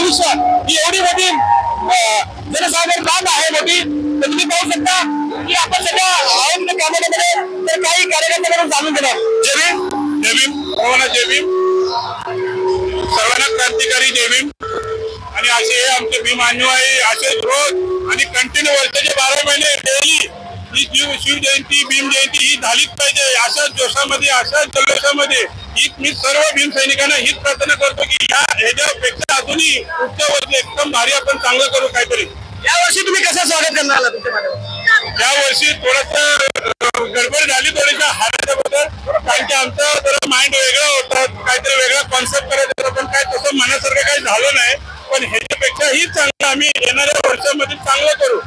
भविष्य ही एवढी मोठी जनसागर बाब आहे मोठी. तर तुम्ही पाहू शकता की आपण सध्या आहोत कॅमेऱ्यामध्ये तर काही कार्यकर्त्यांकडून जाणून घेणार. जय भीम. जय भीम. सर्वांना जय भीम. सर्वांना क्रांतिकारी जय भीम. आणि असे आमचे भीम अनुयायी असे रोज आणि कंटिन्यू वर्षाचे 12 महिने डेली ही शिवजयंती भीम जयंती ही झालीच पाहिजे. अशाच जोशामध्ये अशाच जल्लोषामध्ये ही मी सर्व भीम सैनिकांना हीच प्रार्थना करतो की ह्याच्यापेक्षा अजूनही पुढच्या वर्षी एकदम भारी आपण चांगलं करू काहीतरी. यावर्षी तुम्ही कसं स्वागत करणार आला तुमच्या माध्यमातून? यावर्षी थोडस गडबड झाली थोडीशा हाराच्याबद्दल, कारण की आमचं जरा माइंड वेगळं होतं, काहीतरी वेगळा कॉन्सेप्ट करायचं होतं, पण काय तसं मनासारखं काही झालं नाही. पण ह्याच्यापेक्षा ही चांगलं आम्ही येणाऱ्या वर्षामध्ये चांगलं करू.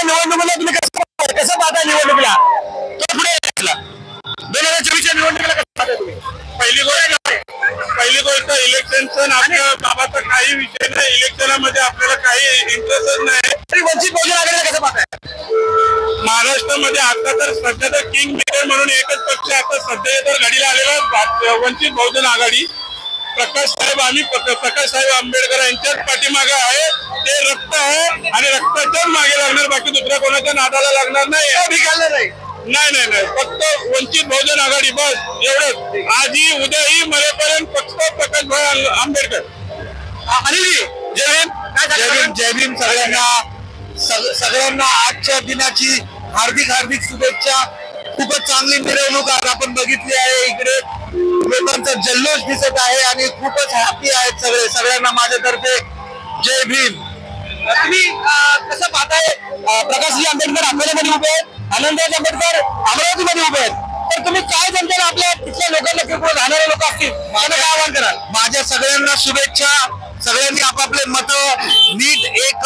निवडणुकीला तुम्ही कसं पाहता निवडणुकीला तो पुढे 2024 निवडणुकीला कसं पाहता तुम्ही? पहिली गोष्ट इलेक्शनचं आपल्या बाबाचा काही विषय नाही. इलेक्शनामध्ये आपल्याला काही इंटरेस्टच नाही. तरी वंचित बहुजन आघाडीला कसं पाहताय? महाराष्ट्रामध्ये आता तर सध्या तर किंग मेकर म्हणून एकच पक्ष आता सध्या तर घडीला आलेला वंचित बहुजन आघाडी. प्रकाश साहेब आंबेडकर यांच्याच पाठीमागे आहे. ते रक्त आहे आणि रक्ताच्याच मागे लागणार, बाकी दुसऱ्या कोणाच्या नादाला लागणार नाही. नाही फक्त वंचित बहुजन आघाडी बस एवढंच. आजही उद्याही मरेपर्यंत फक्त प्रकाश आंबेडकर. जय भीम. जय भीम. सगळ्यांना आजच्या दिनाची हार्दिक शुभेच्छा. खूपच चांगली मिरवणूक आज आपण बघितली आहे. इकडे लोकांचा जल्लोष दिसत आहे आणि खूपच हॅपी आहेत सगळ्यांना माझ्यातर्फे जय भीम. तुम्ही कसं पाहताय? प्रकाशजी आंबेडकर अकोल्यामध्ये उभे आहेत, आनंदराज आंबेडकर अमरावतीमध्ये उभे आहेत. तर तुम्ही काय जनतेला आपल्या तिथल्या लोकांना किंवा राहणारे लोक असतील त्यांना काय आवाहन कराल? माझ्या सगळ्यांना शुभेच्छा. सगळ्यांनी आपापले मत नीट एक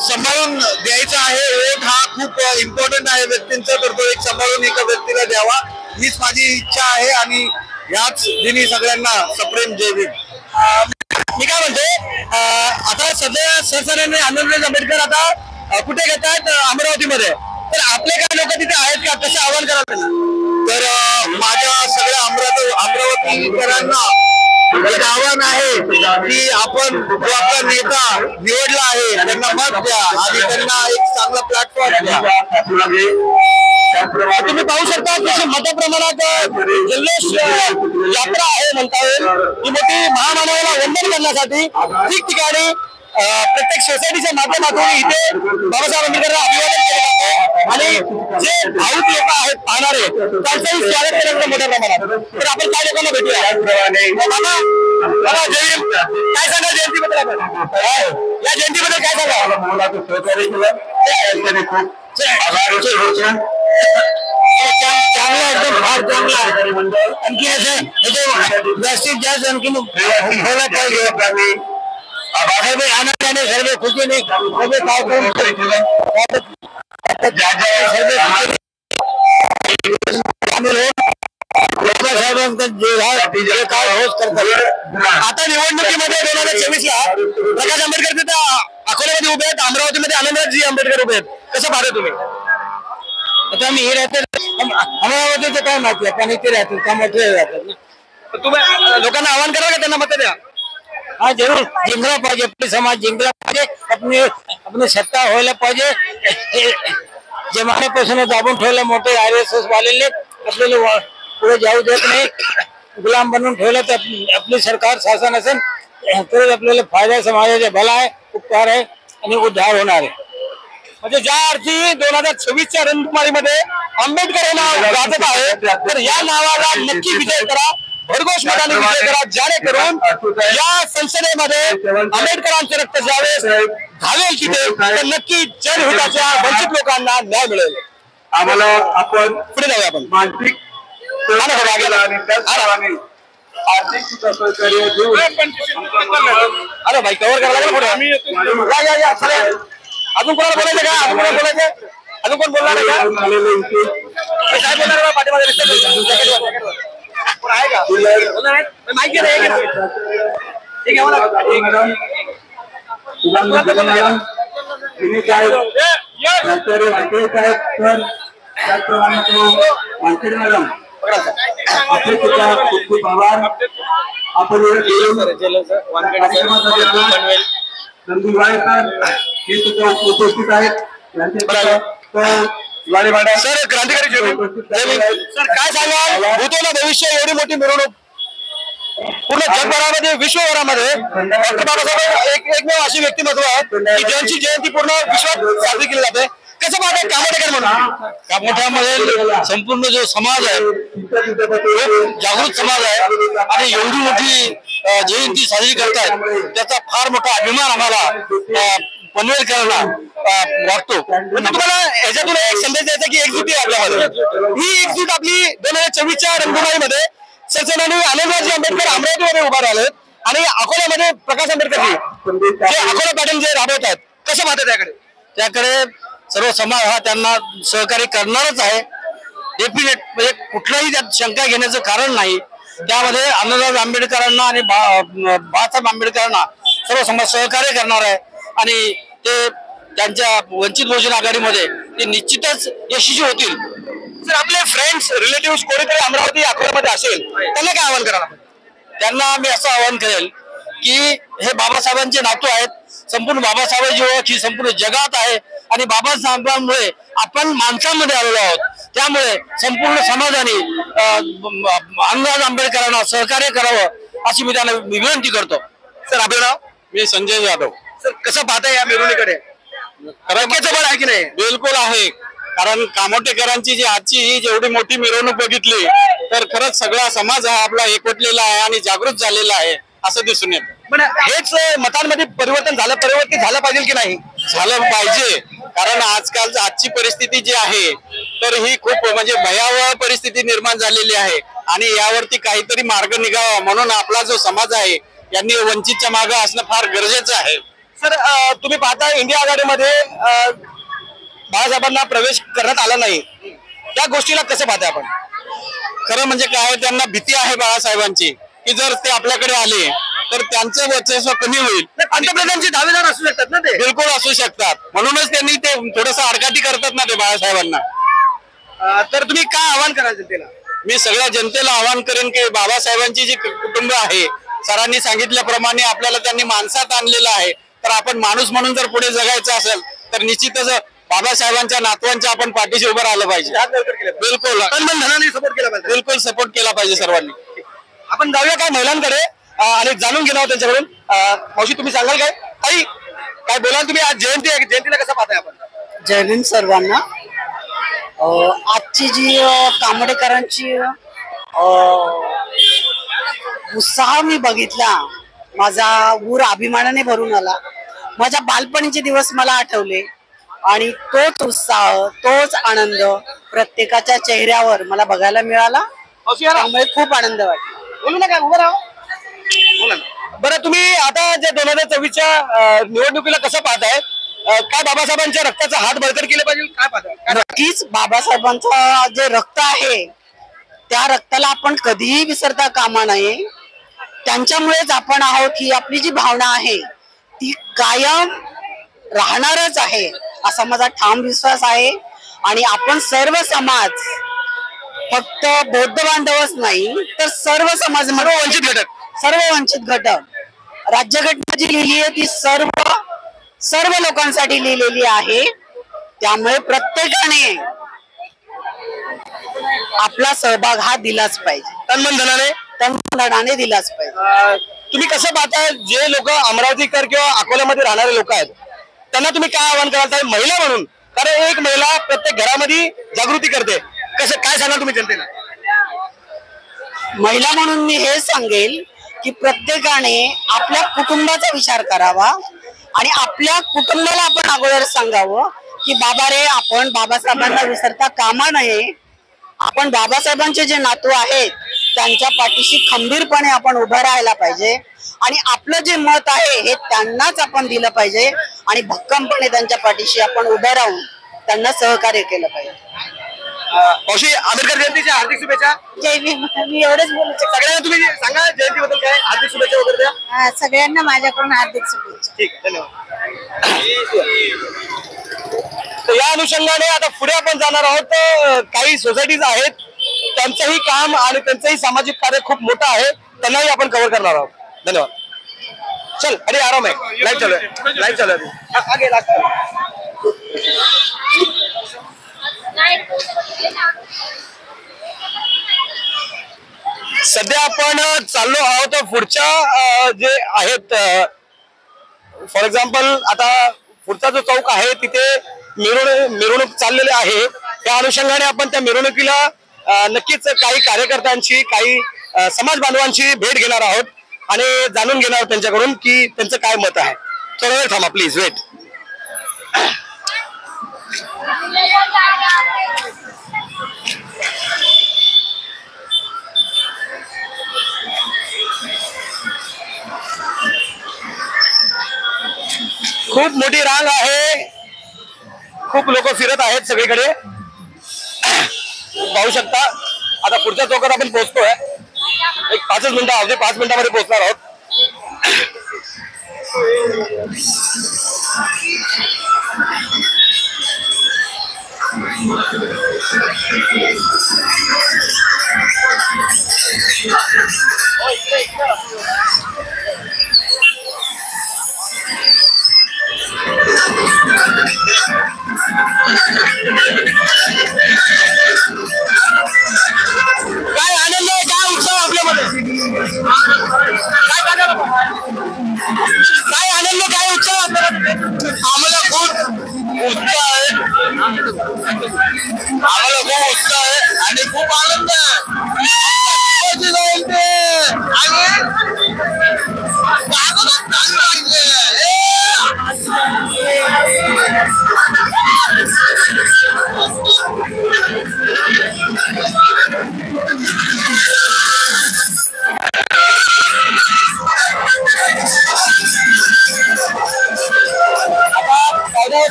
सांभाळून द्यायचा आहे. वोट हा खूप इम्पॉर्टंट आहे व्यक्तींचा, तर तो एक सांभाळून एका व्यक्तीला द्यावा हीच माझी इच्छा आहे. आणि याच दिनी सगळ्यांना सप्रेम जय भीम. मी काय म्हणते, आता सध्या सहसाऱ्याने आनंदराज आंबेडकर आता कुठे घेत आहेत? अमरावतीमध्ये. तर आपले काही लोक तिथे आहेत का? कसं आवाहन कराल त्यांना? तर माझ्या सगळ्या अमरावतीकरांना एक आव्हान आहे की आपण जो आपला नेता निवडला आहे त्यांना मत द्या आणि त्यांना एक चांगला प्लॅटफॉर्म द्या. तुम्ही पाहू शकता की मोठ्या प्रमाणात जल्लोष यात्रा आहे म्हणता येईल. ही मोठी महामानवाला वंदन करण्यासाठी ठिकठिकाणी प्रत्येक सोसायटीच्या माध्यमातून इथे बाबासाहेब आंबेडकरांना अभिवादन केलं जातं आणि जे भाऊक लोक आहेत पाहणारे त्यांचंही स्वागत केलं जातं मोठ्या प्रमाणात. तर आपण काय लोकांना भेटूया. बाबा जय भीम. काय सांगा जयंतीबद्दल? आपण या जयंतीबद्दल काय सांगा? सहकार्य केलं चांगला एकदम फार चांगला. आणखी असं जास्तीत जास्त आणखी व्हायला पाहिजे. सर्वे आनंदाने सर्वे खुशीने सर्वे कार्यक्रम आता निवडणुकीमध्ये 2024 ला प्रकाश आंबेडकर तिथे अकोल्यामध्ये उभे आहेत, अमरावतीमध्ये आनंदराजी आंबेडकर उभे आहेत. कसं पाहता तुम्ही? आता मी हे राहते अमरावतीचं काय माहिती आहे? कारण ते राहतील त्यामध्ये राहतात. तुम्ही लोकांना आवाहन करा का त्यांना मत द्या? हाँ जरूर जिंकला पाहिजे. अपने समाज जिंकला पाहिजे. अपने सत्ता व्हायला पाहिजे. जमान्यापासून दाबून ठेवलं मोठे RSS वालेले आपल्याला पुढे जाऊ देत नाही. गुलाम बनवून ठेवलं तर आपली सरकार शासन असेल तरच आपल्याला फायदा समाजाचा भला आहे, उपकार आहे आणि उद्धार होणार आहे. म्हणजे ज्या अर्थी 2026च्या रणधुमाळीमध्ये आंबेडकर हे नाव गाजत आहे तर या नावाला नक्की विजय करा, भरघोष मताने विजय करा, जेणेकरून या संसदेमध्ये आंबेडकरांचे रक्त जावे घावेल तिथे तर नक्की जनहिताच्या वंचित लोकांना न्याय मिळेल. आम्हाला आपण पुढे जाऊया. आपण मानसिक आणि त्याचप्रमाणे आर्थिक सहकार्य देऊन अरे भाई कव्हर करायला पुढे अजून कोणाला बोलायचं का? अजून कोणाला बोलायचं? अजून कोण बोलणार आहे का? काय बोलणार पाठीमागे आहे का? माहिती नाही त्याचप्रमाणे तो मॅडम आपले सुद्धा खूप खूप आभार. आपण नंदुरबार हे सुद्धा उपस्थित आहेत. सर क्रांतिकारी सर काय सांगाल भूतोला भविष्य एवढी मोठी मिरवणूक पूर्ण जगभरामध्ये विश्वभरामध्ये डॉक्टर बाबासाहेब एकमेव अशी व्यक्तिमत्व आहेत की ज्यांची जयंती पूर्ण विश्वात साजरी केली जाते. कसं पाहताय कामोठेकर म्हणून कामोठ्यामध्ये संपूर्ण जो समाज आहे जागृत समाज आहे आणि एवढी मोठी जयंती साजरी करतायत त्याचा फार मोठा अभिमान आम्हाला पनवेलकरांना वाटतो. म्हणजे तुम्हाला याच्यातून एक संदेश द्यायचा की एकजुटी आहे आपल्यामध्ये. ही एकजूट आपली 2024च्या रंगभूमीमध्ये सरसेनानी आनंदरावजी आंबेडकर अमरावतीमध्ये उभा राहिलेत आणि अकोल्यामध्ये प्रकाश आंबेडकरजी जे अकोला पॅटर्न जे राबवत आहेत कसं पाहतात त्याकडे सर्व समाज हा त्यांना सहकार्य करणारच आहे. डेफिनेट म्हणजे कुठलाही त्यात शंका घेण्याचं कारण नाही. त्यामध्ये आनंदराव आंबेडकरांना आणि बाळासाहेब आंबेडकरांना सर्व समाज सहकार्य करणार आहे आणि ते त्यांच्या वंचित बहुजन आघाडीमध्ये ते निश्चितच यशस्वी होतील. जर आपले फ्रेंड्स रिलेटिव्ह कोणीतरी अमरावती अकोल्यामध्ये असेल त्यांना काय आवाहन करायला त्यांना मी असं आवाहन करेल की हे बाबासाहेबांचे नातू आहेत. संपूर्ण बाबासाहेबांची ओळख ही संपूर्ण जगात आहे आणि बाबासाहेबांमुळे आपण माणसांमध्ये आलेलो आहोत. त्यामुळे संपूर्ण समाजाने आनंदराव आंबेडकरांना सहकार्य करावं अशी मी त्यांना विनंती करतो. सर आपलं नाव? मी संजय जाधव. सर कसं पाहताय या मिरवणुकीकडे बळ आहे की नाही? बिलकुल आहे. कारण कामोठेकरांची जी आजची ही जेवढी मोठी मिरवणूक बघितली तर खरंच सगळा समाज हा आपला एकवटलेला आहे आणि जागृत झालेला आहे असं दिसून येतं. पण हेच मतांमध्ये परिवर्तन झालं पाहिजे की नाही? झालं पाहिजे. कारण आजकाल आजची परिस्थिती जी आहे तर ही खूप म्हणजे भयावह परिस्थिती निर्माण झालेली आहे आणि यावरती काहीतरी मार्ग निघावा म्हणून आपला जो समाज आहे यांनी वंचितच्या मागे असणं फार गरजेचं आहे. सर तुम्ही पाहता इंडिया आघाडीमध्ये बाळासाहेबांना प्रवेश करण्यात आला नाही त्या गोष्टीला कसं पाहताय आपण? खरं म्हणजे काय त्यांना भीती आहे बाळासाहेबांची की जर ते आपल्याकडे आले तर त्यांचं वर्चस्व कमी होईल. पंतप्रधानांचे दावेदार असू शकतात ना ते? बिलकुल असू शकतात. म्हणूनच त्यांनी ते थोडंसं आडकाठी करतात ना ते बाळासाहेबांना. तर तुम्ही काय आवाहन कराल जनतेला? मी सगळ्या जनतेला आवाहन करेन की बाबासाहेबांची जी कुटुंब आहे सरांनी सांगितल्याप्रमाणे आपल्याला त्यांनी माणसात आणलेलं आहे तर आपण माणूस म्हणून जर पुढे जगायचं असेल तर निश्चितच बाबासाहेबांच्या नातवांच्या आपण पाठीशी उभं राहिलं पाहिजे. बिलकुल धनाने सपोर्ट केला पाहिजे. बिलकुल सपोर्ट केला पाहिजे सर्वांनी. आपण जाऊया काय महिलांकडे आणि जाणून घेणार त्यांच्याकडून. मावशी तुम्ही सांगाल काय? ताई काय बोलाल तुम्ही? आज जयंती आहे जयंतीला कसं पाहताय आपण? जय भीम सर्वांना. आजची जी कामोठेकरांची उत्साह मी बघितला माझा ऊर अभिमानाने भरून आला. माझ्या बालपणीचे दिवस मला आठवले आणि तोच उत्साह तोच आनंद प्रत्येकाच्या चेहऱ्यावर मला बघायला मिळाला. त्यामुळे खूप आनंद वाटला. बोलू नका उभं राहा. बोला ना. बरं तुम्ही आता जे 2024च्या निवडणुकीला कसं पाहताय? काय बाबासाहेबांच्या रक्ताचा हात बळकट केले पाहिजे काय पाहताय? नक्कीच बाबासाहेबांचं जे रक्त आहे त्या रक्ताला आपण कधीही विसरता कामा नये. त्यांच्यामुळेच आपण आहोत ही आपली जी भावना आहे ती कायम राहणारच आहे असा माझा ठाम विश्वास आहे. आणि आपण सर्व समाज फक्त बौद्ध बांधवच नाही तर सर्व समाज सर्व वंचित घटक राज्यघटना जी लिहिली आहे ती सर्व लोकांसाठी लिहिलेली आहे. त्यामुळे प्रत्येकाने आपला सहभाग हा दिलाच पाहिजे. तनमन दिलाच पाहिजे. तुम्ही कसं पाहताय जे लोक अमरावतीकर किंवा अकोल्यामध्ये राहणारे लोक आहेत त्यांना तुम्ही काय आवाहन कराल महिला म्हणून? कारण एक महिला प्रत्येक घरामध्ये जागृती करते. कसं काय सांगाल तुम्ही जनतेला? महिला म्हणून मी हे सांगेल की प्रत्येकाने आपल्या कुटुंबाचा विचार करावा आणि आपल्या कुटुंबाला आपण अगोदर सांगावं की बाबा रे आपण बाबासाहेबांना विसरता कामा नये. आपण बाबासाहेबांचे जे नातू आहेत त्यांच्या पाठीशी खंबीरपणे आपण उभं राहायला पाहिजे आणि आपलं जे मत आहे हे त्यांनाच आपण दिलं पाहिजे आणि भक्कमपणे त्यांच्या पाठीशी आपण उभं राहून त्यांना सहकार्य केलं पाहिजे. आंबेडकर जयंतीच्या हार्दिक शुभेच्छा. जय भीम. मी एवढंच बोलू शकतो. सगळ्यांना तुम्ही सांगा जयंतीबद्दल काय हार्दिक शुभेच्छा वगैरे द्या. सगळ्यांना माझ्याकडून हार्दिक शुभेच्छा. ठीक आहे धन्यवाद. तर या अनुषंगाने आता पुढे आपण जाणार आहोत. काही सोसायटीज आहेत त्यांचंही काम आणि त्यांचंही सामाजिक कार्य खूप मोठं आहे. त्यांनाही आपण कव्हर करणार आहोत. धन्यवाद. चल अरे आराम आहे, लाईव्ह चालू आहे, लाईव्ह चालू आहे. आगे लाग. सध्या आपण चाललो आहोत पुढच्या जे आहेत, फॉर एक्झाम्पल आता पुढचा जो चौक आहे तिथे मिरवणूक चाललेली आहे. त्या अनुषंगाने आपण त्या मिरवणुकीला नक्कीच काही कार्यकर्त्यांची, काही समाज बांधवांची भेट घेणार आहोत आणि जाणून घेणार आहोत त्यांच्याकडून की त्यांचं काय मत आहे. थोडा वेळ थांबा प्लीज, वेट. खूप मोठी रांग आहे, खूप लोक फिरत आहेत सगळीकडे. पाहू शकता आता पुढच्या चौकात आपण पोहोचतोय. एक 5 मिनिटं, अवघे 5 मिनिटांमध्ये पोहोचणार आहोत. काय आनंद आहे, काय उत्साह आपल्यामध्ये, काय आनंद, काय उत्साह आपल्यामध्ये. आम्हाला खूप उत्साह आहे, आम्हाला खूप उत्साह आहे आणि खूप आनंद आहे.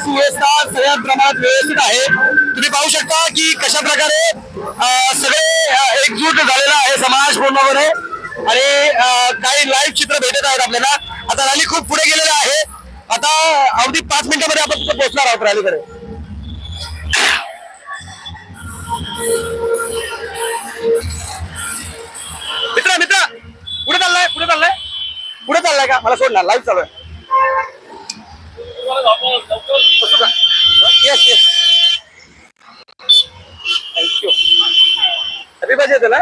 सुव्यवस्था सगळ्या प्रमाणात व्यवस्थित आहे. तुम्ही पाहू शकता की कशा प्रकारे सगळे एकजूट झालेला आहे समाज पूर्णपणे. आणि काही लाईव्ह चित्र भेटत आहेत आपल्याला. आता रॅली खूप पुढे गेलेला आहे. आता अगदी 5 मिनिटांमध्ये आपण तिथे पोहोचणार आहोत रॅलीकडे. मित्र पुढे चाललाय, पुढे चाललाय का? मला सोडणार, लाईव्ह चालू आहे. Yes yes, thank you. Happy birthday तुला.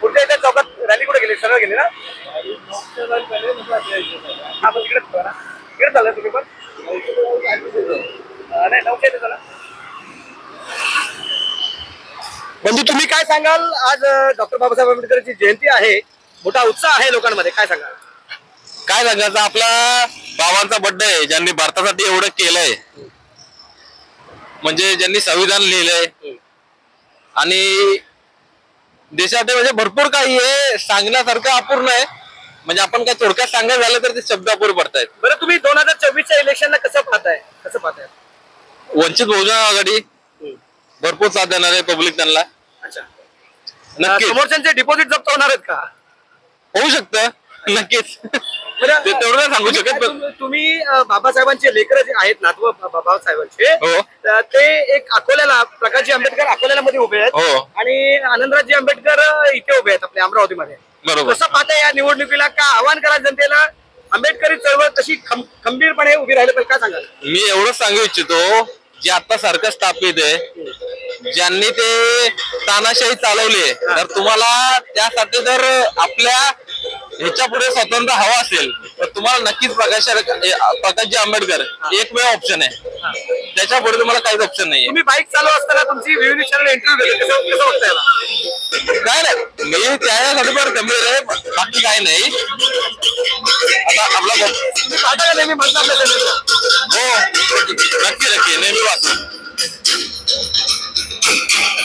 पुढच्या इथे चौकात रॅली कुठे गेली? सरळ गेली ना? हा पण इकडे चाललाय तुम्ही पण? नाही, 9च्या इथे चला. म्हणजे तुम्ही काय सांगाल, आज डॉक्टर बाबासाहेब आंबेडकरांची जयंती आहे, मोठा उत्साह आहे लोकांमध्ये, काय सांगाल? काय सांगायचं, आपला बाबांचा बर्थडे आहे, ज्यांनी भारतासाठी एवढं केलंय, म्हणजे ज्यांनी संविधान लिहिलंय आणि देशात म्हणजे भरपूर काही आहे सांगण्यासारखं अपूर्ण आहे. म्हणजे आपण काय थोडक्यात सांगायचं झालं तर ते शब्द अपूर्ण पडतायत. बरं, तुम्ही 2024च्या इलेक्शनला कसं पाहताय? वंचित बहुजन आघाडी भरपूर साथ देणार आहे पब्लिक त्यांना. अच्छा, नक्की समोरच्यांचे डिपॉझिट जप्त होणार आहेत का? होऊ शकतं, नक्कीच. ते तेवढं सांगू शकत. तुम्ही बाबासाहेबांचे लेकर जे आहेत, नातू बाबासाहेबांचे, हो. ते एक अकोल्याला, प्रकाशजी आंबेडकर अकोल्याला मध्ये उभे आहेत. हो. आणि आनंदरावजी आंबेडकर इथे उभे आहेत आपल्या अमरावतीमध्ये. बरोबर. कसं पाहताय या निवडणुकीला? का आव्हान करा जनतेला, आंबेडकरी चळवळ तशी खंबीरपणे उभी राहिली पाहिजे, काय सांगाल? मी एवढं सांगू इच्छितो, जे आता सरकार स्थापित आहे, ज्यांनी ते तानाशाही चालवली, तर तुम्हाला त्यासाठी जर आपल्या ह्याच्या पुढे स्वातंत्र्य हवा असेल तर तुम्हाला नक्कीच प्रकाशजी आंबेडकर एकमेव ऑप्शन आहे. त्याच्या पुढे तुम्हाला काहीच ऑप्शन नाही. तुम्ही बाईक चालू असताना तुमची विविध चॅनल इंटरव्ह्यू घेतली, कसं वाटतं याला? काय नाही, मी त्यासाठी पण गंभीर आहे, बाकी काही नाही. आता आपला तुम्ही पाहता का नेहमी म्हणता आपल्या चॅनलला? हो, नक्की नेहमी वाचतो.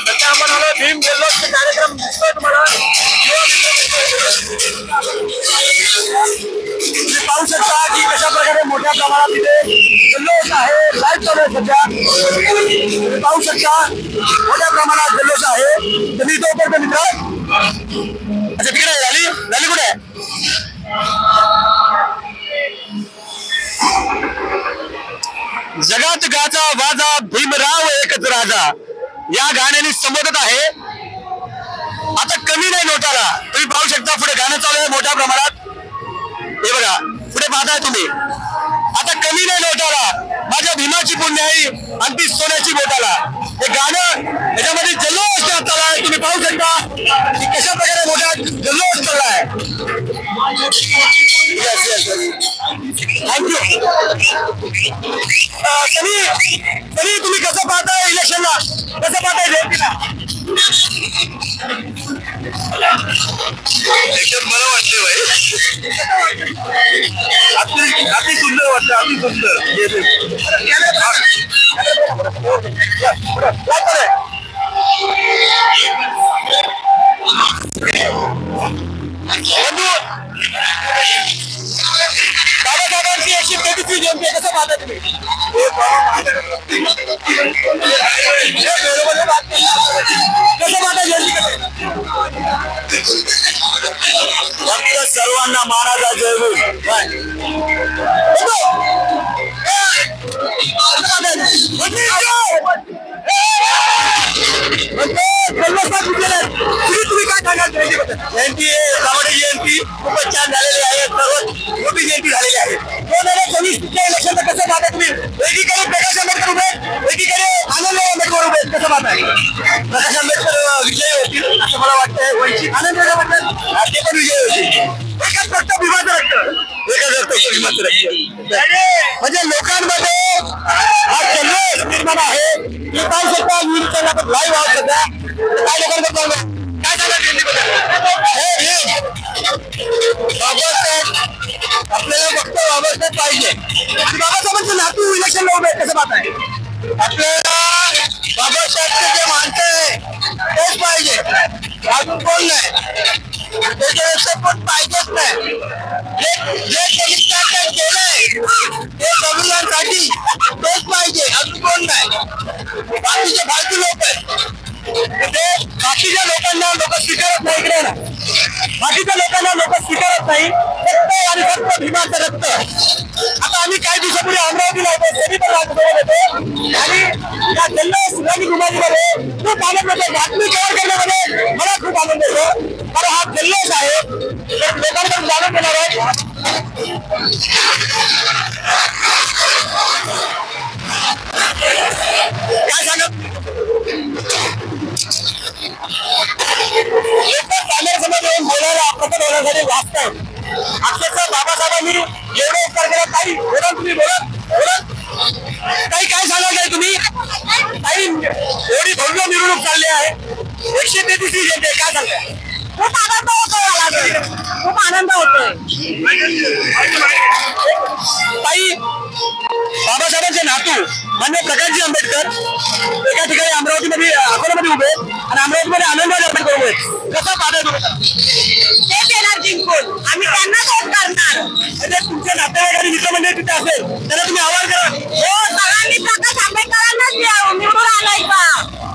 सध्या आपण आलो भीम जल्लोषचे कार्यक्रम दिसतोय तुम्हाला. तुम्ही पाहू शकता की कशा प्रकारे मोठ्या प्रमाणात तिथे जल्लोष आहे, लाईव्ह चालू आहे सध्या. तुम्ही पाहू शकता मोठ्या प्रमाणात जल्लोष आहे. तर मी तो करतो मित्र. अच्छा, तिकडे रॅली कुठे आहे? जगात गाचा वाजा भीमराव एकच राजा या गाण्याने संबोधत आहे. आता कमी नाही नोटाला. तुम्ही पाहू शकता पुढे गाणं चालू आहे मोठ्या प्रमाणात. हे बघा पुढे पाहताय तुम्ही. आता कमी नाही नोटाला, माझ्या भीमाची पुण्याई आणि ती सोन्याची बोटाला. हे गाणं याच्यामध्ये जल्लोष चाललाय. तुम्ही पाहू शकता की कशा प्रकारे मोठा जल्लोष चाललाय. थँक्यू. तरी तुम्ही कसं पाहताय इलेक्शनला, कसं पाहताय जयंतीला? एकदम बरं वाटतंय भाई. अति सुंदर वाटतं, अति सुंदर. बाबासाहेबांची 133वी जयंती कसं पाहता तुम्ही? कसं पाहता जयंती? फक्त सर्वांना मानाचा जयगुरु. तुम्ही काय सांगाल जयंती? कावडे जयंती खूपच छान झालेली आहे, सर्वात मोठी जयंती झालेली आहे. 2024च्या इलेक्शनला कसं पाहता तुम्ही? एकीकडे प्रकाश आंबेडकर उभे, एकीकडे आनंद आंबेडकर उभे, कसं पाहताय? प्रकाश आंबेडकर विजय होतील असं मला वाटतंय. वंचित आनंद आंबेडकर ते पण विजय होतील. एकच फक्त भीमाचं रक्त, एकच रक्त भीमाचं रक्त. म्हणजे लोकांमध्ये हा जल्लोष निर्माण आहे. तुम्ही पाहू शकता न्यूज लाईव्ह आहोत सध्या. काय लोकांबद्दल काय सांगा? बाबासाहेब आपल्याला फक्त बाबासाहेब पाहिजे आणि बाबासाहेबांचं नातू इलेक्शनला उभे, कसं पाहताय? आपल्याला बाबासाहेबचे जे माणसं आहे तेच पाहिजे, अजून कोण नाही. त्याच्यापेक्षा कोण पाहिजेच नाही. जे त्यांनी केलंय ते संविधानासाठी तेच पाहिजे, अजून कोण नाही. बाकीचे फालतू लोक आहेत, ते बाकीच्या लोकांना लोक स्वीकारत नाही. इकडे ना बाकीच्या लोकांना लोक स्वीकारत नाही. फक्त आणि फक्त भीमाचं रक्त. आता आम्ही काही दिवसापूर्वी अमरावतीला होतो, त्यांनी पण राजभवन होतो आणि या जल्लोष शिवाजी भूमाजीमध्ये खूप आनंद होतो. बातमी कव्हर करण्यामध्ये मला खूप आनंद होतो. कारण हा जल्लोष आहे, तर लोकांकडून जाणून घेणार आहे. काय सांगत लोक कॅमेऱ्यासमोर येऊन बोलायला प्रकट होण्यासाठी वाचतात. अक्षरशः बाबासाहेबांनी एवढे उपकार केला. ताई बोला, तुम्ही बोलत ताई काय सांगाल काय तुम्ही? ताई एवढी भव्य मिरवणूक चालली आहे, 133वी जयंती, काय सांगताय? खूप आनंद होतोय, खूप आनंद होतोय. ताई बाबासाहेबांचे नातू मान्य प्रकाशजी आंबेडकर एका ठिकाणी अमरावतीमध्ये अकोल्यामध्ये उभे आणि अमरावतीमध्ये आनंद आंबेडकर उभे, कसं पाहताय तुम्ही? तेच येणार जिंकून, आम्ही त्यांना वोट करणार. म्हणजे तुमच्या नातेवाईक आणि मित्रमंडळी तिथे असेल त्यांना तुम्ही आवाहन करा. हो, सगळ्यांनी प्रकाश आंबेडकरांनाच निवडून आणायचा.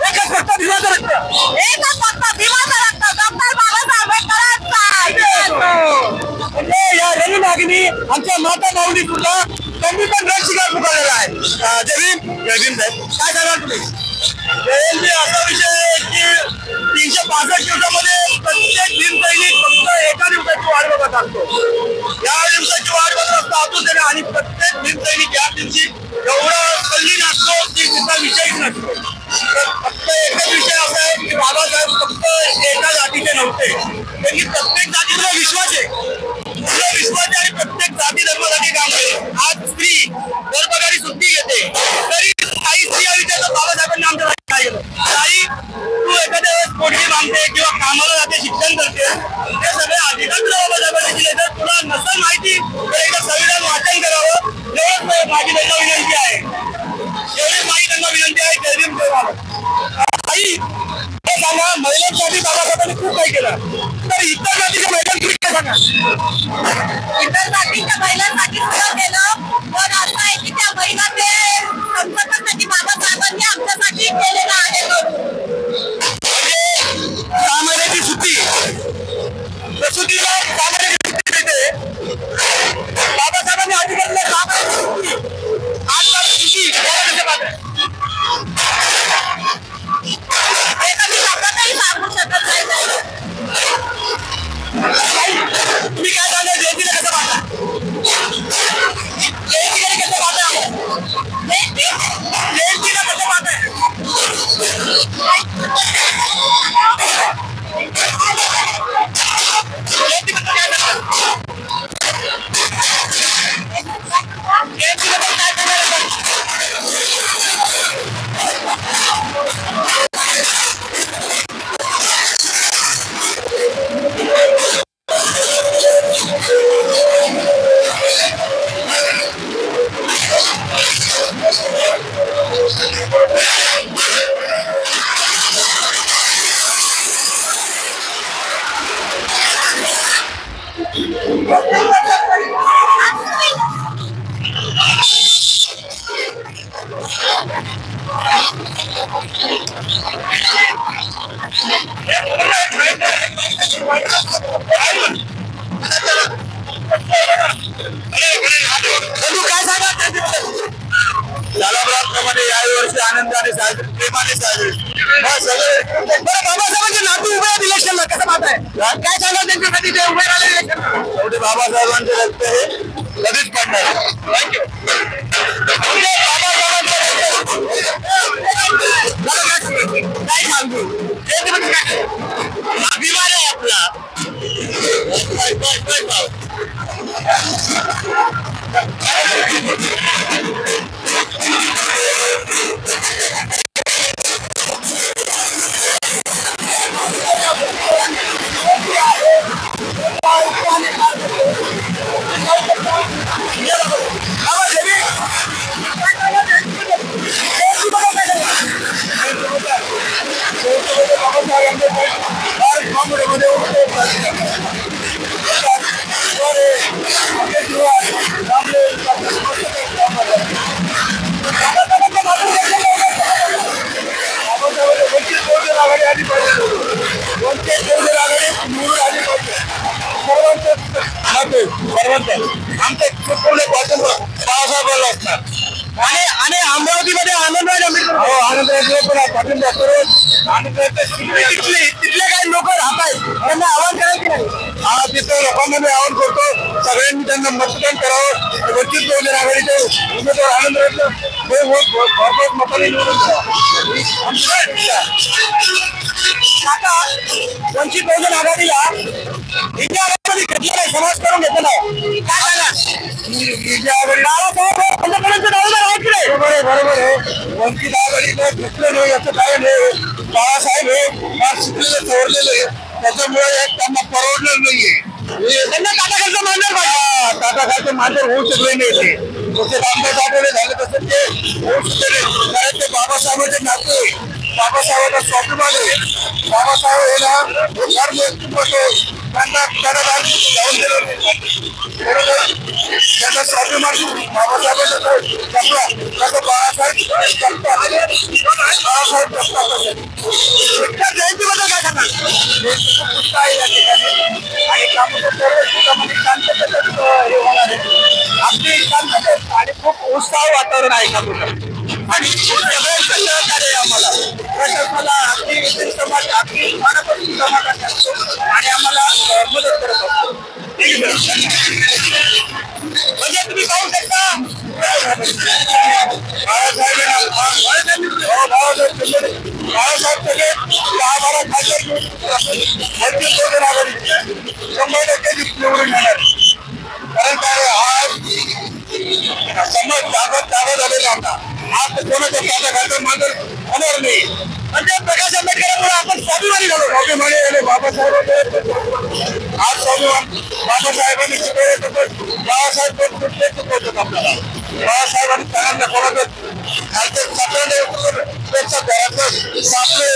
एकच फक्त भीमाचं रक्त, एकच फक्त भीमाचं रक्त, डॉक्टर बाबासाहेब आंबेडकरांचा. म्हणजे या रणमागणी आमच्या माता माऊली सुद्धा त्यांनी पण रण शिकार पुकारलेला आहे. जय भीम साहेब, काय सांगाल तुम्ही? जयंती असा विषय आहे की 365 दिवसामध्ये प्रत्येक भीम सैनिक फक्त एका दिवसाची वाट बघत असतो. या दिवसाची वाट बघत असतो आतून त्याने, आणि प्रत्येक भीम सैनिक या दिवशी एवढा तल्लीन असतो की तिचा विषयच नसतो. तर फक्त एकच विषय असा आहे की बाबासाहेब फक्त एका जातीचे नव्हते, त्यांनी प्रत्येक जातीचा विश्वास आहे, विश्वास आणि प्रत्येक जाती धर्मासाठी काम केले. आज स्त्री गर्भगाडी सुट्टी घेते तरी काही स्त्रिया विचारतात बाबासाहेबांनी आमच्यासाठी काय केलं. ताई तू एखाद्या वेळेस पोटगी मागते किंवा कामाला जाते, शिक्षण करते, हे सगळे अधिकार तुला बाबासाहेबांनी दिले. तर तुला नसेल माहिती तर एकदा संविधान वाचन करावं, एवढंच माझी त्यांना विनंती आहे. एवढी माझी त्यांना विनंती आहे. जय भीम जय भारत. ताई हे सांगा, महिलांसाठी बाबासाहेबांनी खूप काही केलं, तर इतर जातीच्या महिलांसाठी काय सांगा? इतर जातीच्या महिलांसाठी सुद्धा केलं, पण असं आहे की त्या महिला ते संसदेसाठी बाबासाहेबांनी आमच्यासाठी केलेलं आहे. म्हणजे 6 महिन्याची सुट्टी, प्रसूतीला 6 महिन्याची सुट्टी मिळते. बाबासाहेबांनी अधिकाऱ्याला 6 महिन्याची सुट्टी, 8 तास सुट्टी एखादी शब्दातही सांगू शकत नाही. काय सांगा लालाप्रमाणे याही वर्षी आनंदाने साजरे प्रेमाने साजरे बाबासाहेबांचे नातू उभे आहेत इलेक्शनला कसं पाहत आहे काय सांगा त्यांच्यासाठी ते उभे राहिले इलेक्शन शेवटी बाबासाहेबांचे रक्त हे कधीच पडणार थँक्यू काय सांगू अभिमान आहे आपला बाळासाहेब असणार आणि अमरावतीमध्ये आनंदराज तिथले काही लोक राहत आहेत त्यांना आवाहन करायचं नाही तिथं लोकांना आवाहन करतो सगळ्यांनी त्यांना मतदान करावं वंचित बहुजन आघाडीचे उमेदवार आनंदराज भरपूर मताने निवडून आता वंचित बहुजन आघाडीला इंडिया आघाडीमध्ये घेतलं नाही समाज करून घेतलं नाही काय सांगा इंडिया आघाडी बरोबर आहे वंचित आघाडीने घेतलं नाही याचं कारण हे बाळासाहेब हे फार शिकलेले सवरलेले त्याच्यामुळे त्यांना परवडलं नाहीये त्यांना टाटाखालचं मांजर पाहिजे टाटाखालचं मांजर होऊ शकले नाही ते जसे रामदास आठवले झाले तसे ते होऊ शकले कारण ते बाबासाहेबांचे नाते बाबासाहेबांना स्वाभिमान आहे बाबासाहेब हे ना फार व्यक्तिमत्व त्यांना जाऊन दिलं त्याचा स्वाभिमान बाबासाहेबांचा त्याचं बाळासाहेब जयंतीबद्दल काय सांगा आहे या ठिकाणी आणि काम हे होणार आहे आपली शांतता आणि खूप उत्साह वातावरण आहे काम आणि सगळ्यांचं सहकार्य आहे आम्हाला प्रशासनाला आपली समाज आपली मनापासून समाधान करतो आणि आम्हाला मदत करत असतो म्हणजे तुम्ही पाहू शकता बाळासाहेब सगळे 10-12 खासदार 100% निवडून येणार कारण काय आज समाज जागा झालेला होता आज कोणाच्या खासदार मात्र होणार नाही म्हणजे प्रकाश आंबेडकरांमुळे आपण स्वाभिमानी झालो स्वाभिमानी झाले बाबासाहेब आज स्वाभिमान बाबासाहेबांनी शिकवले बाळासाहेब कुठले शिकवतात आपल्याला बाळासाहेबांनी त्यांना कोणाचं खालचं सापडले पेक्षा घराचं सापडे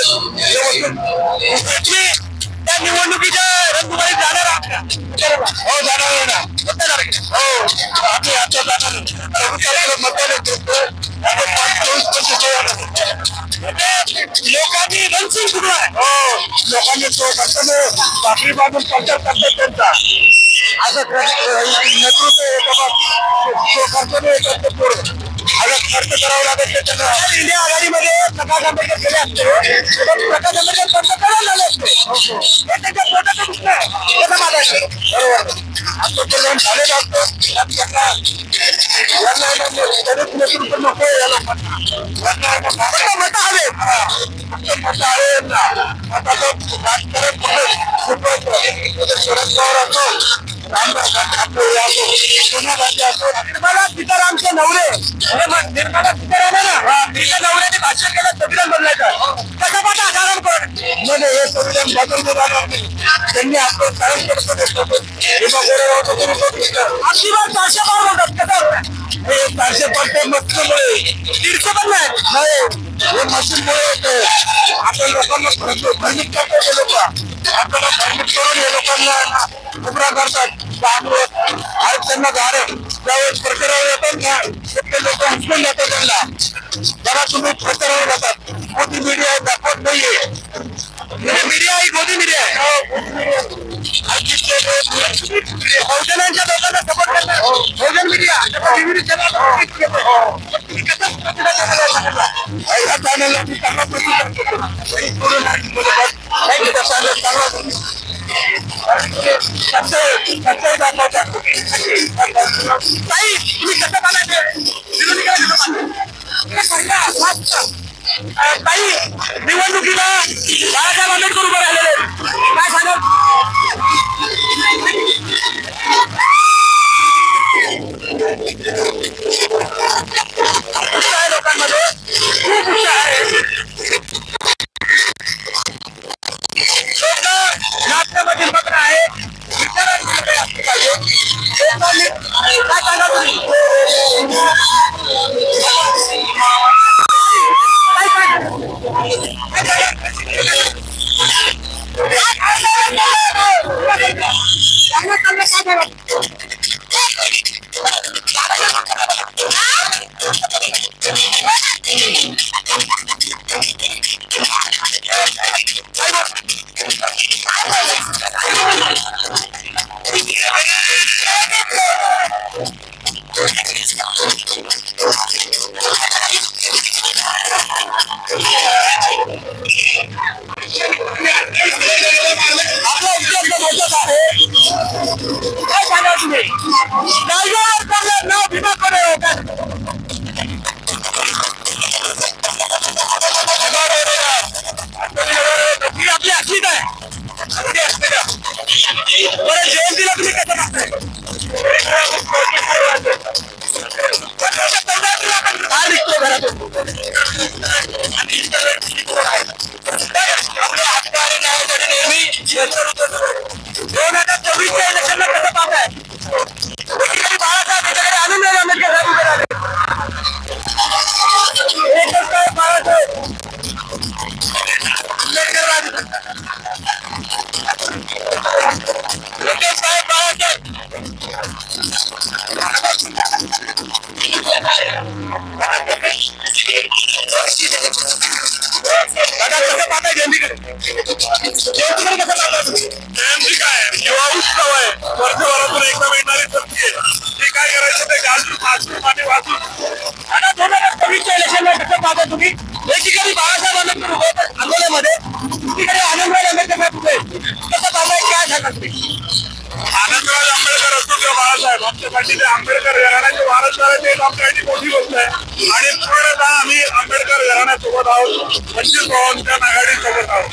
व्यवस्थित त्या निवडणुकीच्या रंगुमारीत जाणार आहात का हो जाणार आहे ना हो आम्ही आता जाणार मतदान लोकांनी रणसिंग सुरू आहे हो लोकांनी तो करताना भाकरी बांधून प्रचार करतात त्यांचा असं नेतृत्व आता खर्च करावं लागत त्यांना इंडिया आघाडीमध्ये प्रकाश आंबेडकर गेले असते प्रकाश आंबेडकर पंतप्रधान झाले असते हे त्यांच्या पोटाचं दुसरं आहे त्याचा माझा बरोबर पंतप्रधान झालेलं असतं त्यांना नेतृत्व नको या लोकांना मत हवे मत हवे आता तो राजकारण कुठे शरद पवार असो रामदास सोनिया गांधी असो निर्मला सीतारामचे नवरे निर्मला सीताराम आहे ना तिच्या नवऱ्याने भाषण केलं संविधान बदलायचं कसं पाहता आधारण कोण म्हणजे हे संविधान बदललं जाणार नाही त्यांनी आपलं कारण करतो अजिबात 400 पार होतात कसं हे 400 पार मशीनमुळे 150 पण नाही हे मशीनमुळे होते आपण लोकांना भ्रमित करतो ते लोक आपल्याला भ्रमित करून हे लोकांना गुमराह करतात आणि त्यांना ज्यावेळेस प्रचारावर येतात ना ते लोक उचलून जातात त्यांना जरा तुम्ही प्रचारावर जातात मोदी मीडिया दाखवत नाहीये मीडिया ही मोदी मीडिया आहे बहुजनांच्या लोकांना सपोर्ट करतात या चॅनलला मी चांगला प्रतिसाद देतो. थँक्यू. त्या चॅनल चांगला सच्चाई दाखवतात. ताई तुम्ही कसं पाहिजे ताई निवडणुकीला बाळासाहेब आंबेडकर उभं राहिलेले काय सांगाल? लोकांमध्ये खूप उत्साह आहे. लोक नाट्यामधील मग्न आहे. विचारांमध्ये असले पाहिजे. लोकांनी काय सांगा तुम्ही? आनंदराज आंबेडकर असतो किंवा बाळासाहेब आमच्यासाठी ते आंबेडकर घराण्याचे वारसदार ते आमच्यासाठी मोठी गोष्ट आहे. आणि पूर्णतः आम्ही आंबेडकर घराण्यासोबत आहोत. वंचित बहुजन आघाडी सोबत आहोत.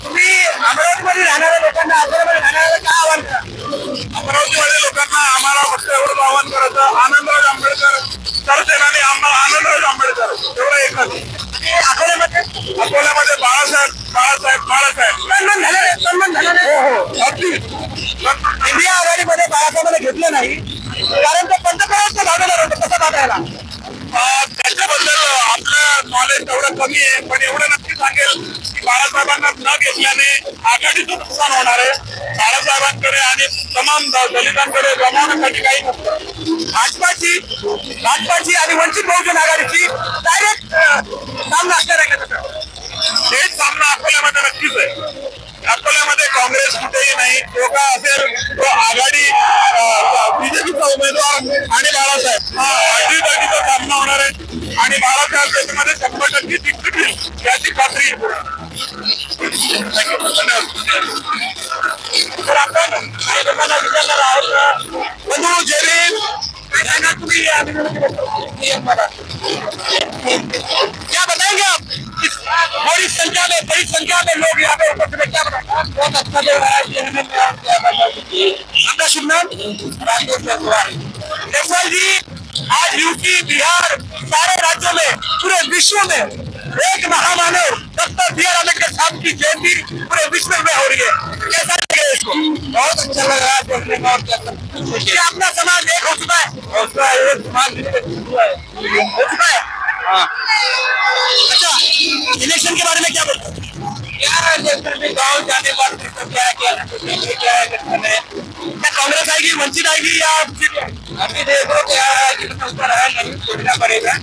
तुम्ही अमरावतीमध्ये राहणाऱ्या लोकांना अकोल्यामध्ये राहणाऱ्या काय आव्हान करा? अमरावतीमध्ये लोकांना आम्हाला फक्त एवढंच आव्हान करायचं, आनंदराज आंबेडकर सरसेनानी आनंदराज आंबेडकर एवढं एकच. अकोल्यामध्ये बाळासाहेब सन्मान झाला हो अगदी. इंडिया आघाडीमध्ये बाळासाहेबांना घेतलं नाही कारण तो पंतप्रधान भागवणार होतं. कसं भागायला त्याच्याबद्दल आपलं नॉलेज तेवढं कमी आहे. पण एवढं नक्की सांगेल की बाळासाहेबांना न घेतल्याने आघाडीचं नुकसान होणार आहे. बाळासाहेबांकडे आणि तमाम दलितांकडे जमवण्यासाठी काही नसतं. भाजपाची आणि वंचित बहुजन आघाडीची डायरेक्ट सामना असणार आहे का? हेच सामना अकोल्यामध्ये नक्कीच आहे. अकोल्यामध्ये काँग्रेस कुठेही नाही. तो का असेल तो आघाडी बीजेपीचा उमेदवार आणि बाळासाहेब हा अटीतटीचा सामना होणार आहे. आणि बाळासाहेब त्याच्यामध्ये 100% जिंकतील याची खात्री आहे. तर आपण काही लोकांना विचारणार आहोत. बंधू जयवीर काय सांगा तुम्ही क्या बताएंगे आप? बड़ी संख्या में लोग यहाँ पे उपस्थित हैं. क्या बताएं? बहुत अच्छा लग रहा है. आपका शुभ नाम? जयसवाल जी, आज यूपी बिहार सारे राज्यों में पूरे विश्व में एक महामानव डॉक्टर बी.आर. अम्बेडकर साहब की जयंती पूरे विश्व में हो रही है. कैसा लग रहा है इसको? बहुत अच्छा लग रहा है देखने में. और क्या अपना समाज एक हो चुका है? हो चुका है. अच्छा, इलेक्शन के बारे में क्या बोलते हैं? गाँव जाने बाद क्या है क्या कांग्रेस आएगी, वंचित आएगी या अभी देखो क्या है कि ऊपर है नहीं छोड़ना पड़ेगा.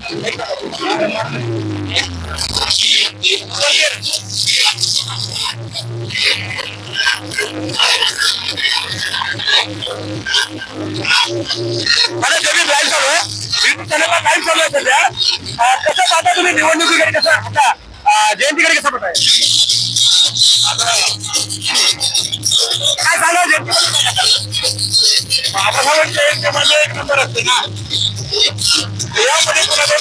मला जमीन लाईव्ह चालू आहे, युट्यूब चॅनलला लाईव्ह चालू आहे सध्या. कसं पाहता तुम्ही निवडणुकीकडे, कसं आता जयंतीकडे कसं पाहताय? काय सांगा बाबासाहेबांच्या एकमध्ये एक नंबर असते ना, यामध्ये कोणाला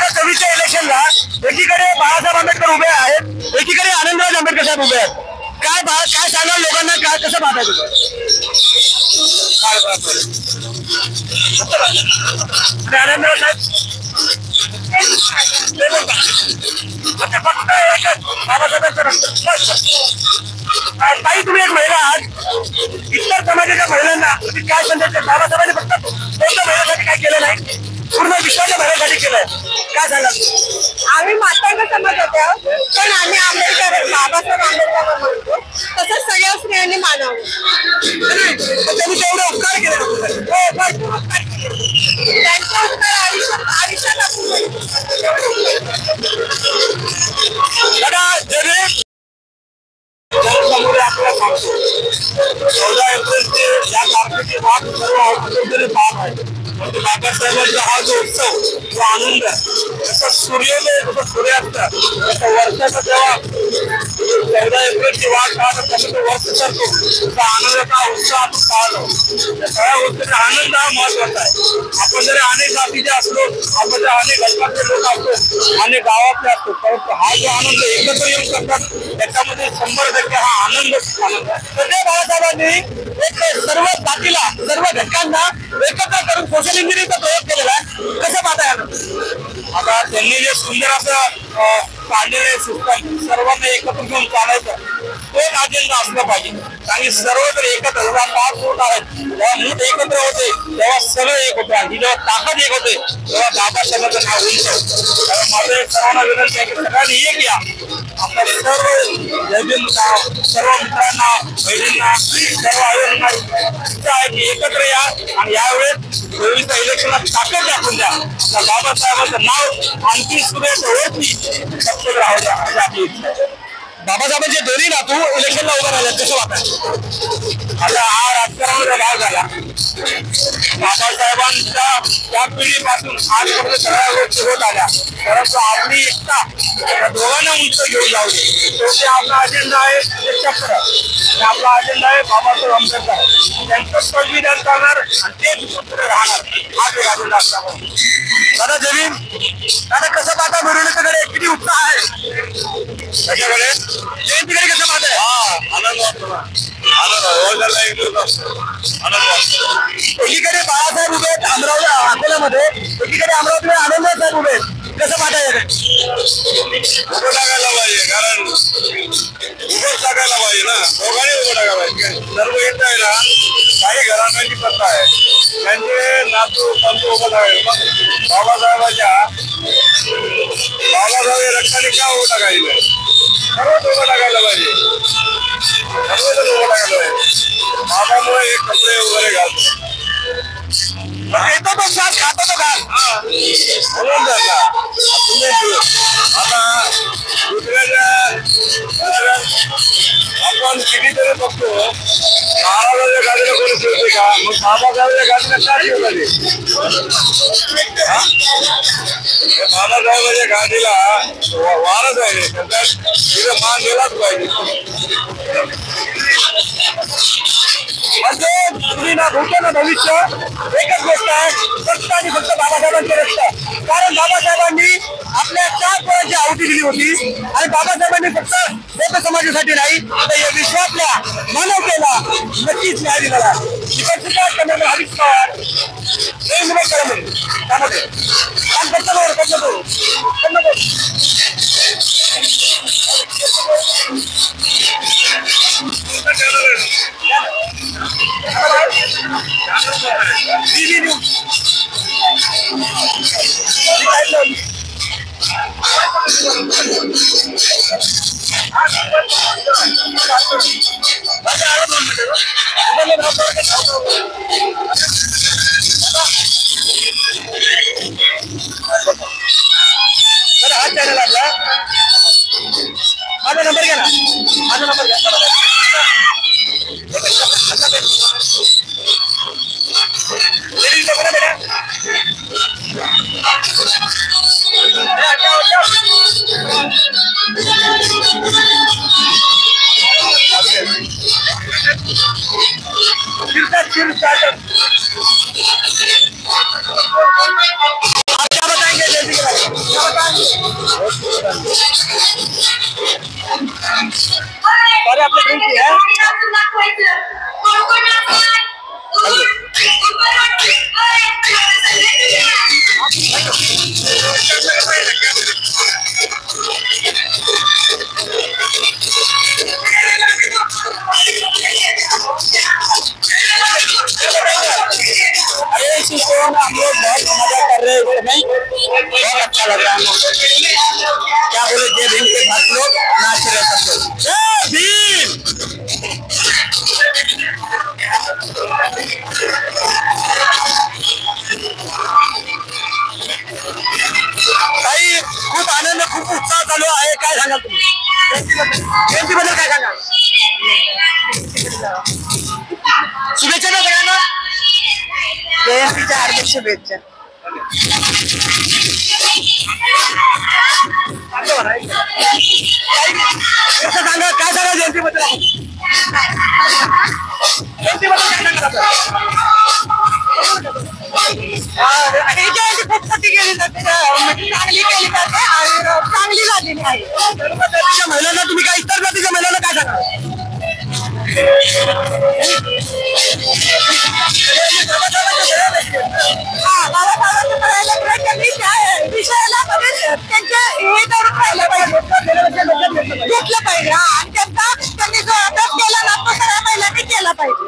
24च्या इलेक्शनला एकीकडे बाळासाहेब आंबेडकर उभे आहेत, एकीकडे आनंदराज आंबेडकर साहेब उभे आहेत. काय सांगाल लोकांना, काय कसं पाहताय तुम्ही? आनंदराज साहेब आता फक्त एकच बाबासाहेबांचं रक्त. ताई तुम्ही एक महिला आहात, इतर समाजाच्या महिलांना तुम्ही काय सांगायचं? बाबासाहेबांनी फक्त कोणत्या महिलांसाठी काय केलं नाही, पूर्ण विश्वाच्या महिलांसाठी केलंय, काय सांगाल? आम्ही मातंग समाज होतो, पण आम्ही आंबेडकर बाबासाहेब आंबेडकर म्हणतो, तसंच सगळ्या स्त्रियांनी मानावं. त्यांनी तेवढे उपकार केले, त्यांचा उत्तर आयुष्यात दादा जरी आपल्याला सांगतो 14 एप्रिलचे या तारखेची वाट सर्व पाहत आहे. म्हणजे बाबासाहेबांचा हा जो उत्सव, जो आनंद, जसं सूर्योदय, जसं सूर्यास्त, तसं वर्षाचा जेव्हा 14 एप्रिलची वाट पाहत तसं तो वर्ष करतो, तसा आनंदाचा उत्साह आपण पाहतो. या सगळ्या गोष्टीचा आनंद हा महत्वाचा आहे. आपण जरी अनेक जातीचे असलो, आपण जर अनेक घटकातले लोक असतो, अनेक गावातले असतो, परंतु हा जो आनंद एकत्र येऊन करतात त्याच्यामध्ये 100% हा आनंद आहे. सध्या बाळासाहेबांनी एक सर्व जातीला, सर्व घटकांना एकत्र करून सोशल इंजिनिअरिंगचा प्रयोग केलेला आहे, कसं पाहताय? आता त्यांनी जे सुंदर असं काढलेलं सिस्टम, सर्वांना एकत्र घेऊन चालायचं, तो एक अजेंडा असला पाहिजे. कारण सर्व जर एकत्र, जेव्हा 5 वोट आहेत तेव्हा मूठ एकत्र होते, तेव्हा सगळं एक होतं, आणि जेव्हा ताकद एक होते तेव्हा बाबासाहेबांचं नाव उंच होतं. त्यामुळे माझं एक सर्वांना विनंती आहे की सगळ्यांनी एक या, आपल्या सर्व मित्रांना, बहिणींना, सर्व आयोजनांना इच्छा आहे की एकत्र या आणि यावेळेस 24च्या इलेक्शनला ताकद दाखवून द्या. बाबासाहेबांचं नाव आणखी सुरेश ओळखी सत्तेत राहू द्या अशी आपली इच्छा आहे. बाबासाहेबांचे दोन्ही नातू इलेक्शनला उभा राहिले, कसं वाटतं? आता हा राजकारणाचा भाग झाला. बाबासाहेबांच्या त्या पिढीपासून आजपर्यंत सगळ्या गोष्टी होत आल्या, परंतु आपली एकता या दोघांना उंच घेऊन जाऊ दे. शेवटी आपला अजेंडा आहे चक्र, आपला अजेंडा आहे बाबासाहेब आंबेडकर, त्यांचं संविधान करणार आणि तेच पुढे राहणार, हा एक अजेंडा असला पाहिजे. दादा जमीन, दादा कसं पाहता मिरवणुकीकडे, किती उत्साह आहे त्याच्याकडे? जयंतीकडे कसं पाहताय? आनंद वाटतो ना, एकीकडे बाळासाहेब उभे आहेत अमरावती अकोल्यामध्ये, एकीकडे अमरावतीमध्ये आनंदराज साहेब उभे आहेत, कसं पाहताय? उभं टाकायला पाहिजे, कारण उभं टाकायला पाहिजे ना, दोघांनी उभं टाकायला पाहिजे. सर्व येत आहे ना, काही घराण्याची प्रथा आहे, त्यांचे नातू पंतू उभं टाकायला, बाबासाहेब रक्ताने का उभं टाकायचं? सर्वच उभं टाकायला पाहिजे, सर्वजण उभं टाकायला पाहिजे. बाबामुळे एक कपडे वगैरे घालतो, येतो तो साथ, खातो तो घाल, म्हणून झाला. तुम्ही आता दुसऱ्याच्या आपण कितीतरी बघतो, महाराजांच्या गाडीला कोणी ठेवते का? मग बाबासाहेबांच्या गाडीला का ठेवली? बाबासाहेबांच्या गाडीला वारच आहे, तिथे मान दिलाच पाहिजे. म्हणजे तुम्ही ना भूतो ना भविष्य, एकच गोष्ट आहे, फक्त आणि फक्त बाबासाहेबांचे रक्त. कारण बाबासाहेबांनी आपल्या 4 पोरांची आहुती दिली होती, आणि बाबासाहेबांनी फक्त लोक समाजासाठी नाही तर या विश्वातल्या मानवतेला नक्कीच न्याय दिलेला. हरीश पवार त्यामध्ये काम करतो. तर हा चॅनल आपला, माझा नंबर घ्या ना, माझा नंबर घ्या. आप क्या बताएंगे जयंती के बारे में? क्या बताएंगे? अरे आपने ड्रिंक किया है? अरे इसी शो में हम लोग बहुत मजा कर रहे हैं इस समय, बहुत अच्छा लग रहा है हमको। क्या बोले जय भीम के भक्त लोग नाच रहे सब लोग। जय भीम। काही खूप आनंद खूप उत्साह चालू आहे. काय सांगाल तुम्ही जयंतीबद्दल काय सांगाल? शुभेच्छा ना सगळ्यांना. जयंतीच्या हार्दिक शुभेच्छा. कसं सांगा काय सांगा जयंतीबद्दल? जयंतीबद्दल काय सांगा? ही जयंती खूप मोठी केली जाते, म्हणजे चांगली केली जाते आणि चांगली झालेली आहे. सर्व जातीच्या महिलांना तुम्ही काय इतर जातीच्या महिलांना काय सांगा? बाबासाहेबांच्या सगळ्यांना त्यांनी त्या विषयाला म्हणजे त्यांचे हे करून राहिलं पाहिजे, घेतलं पाहिजे. आणि त्यांचा त्यांनी जो अभ्यास केला ना तो सगळ्या महिलांनी केला पाहिजे.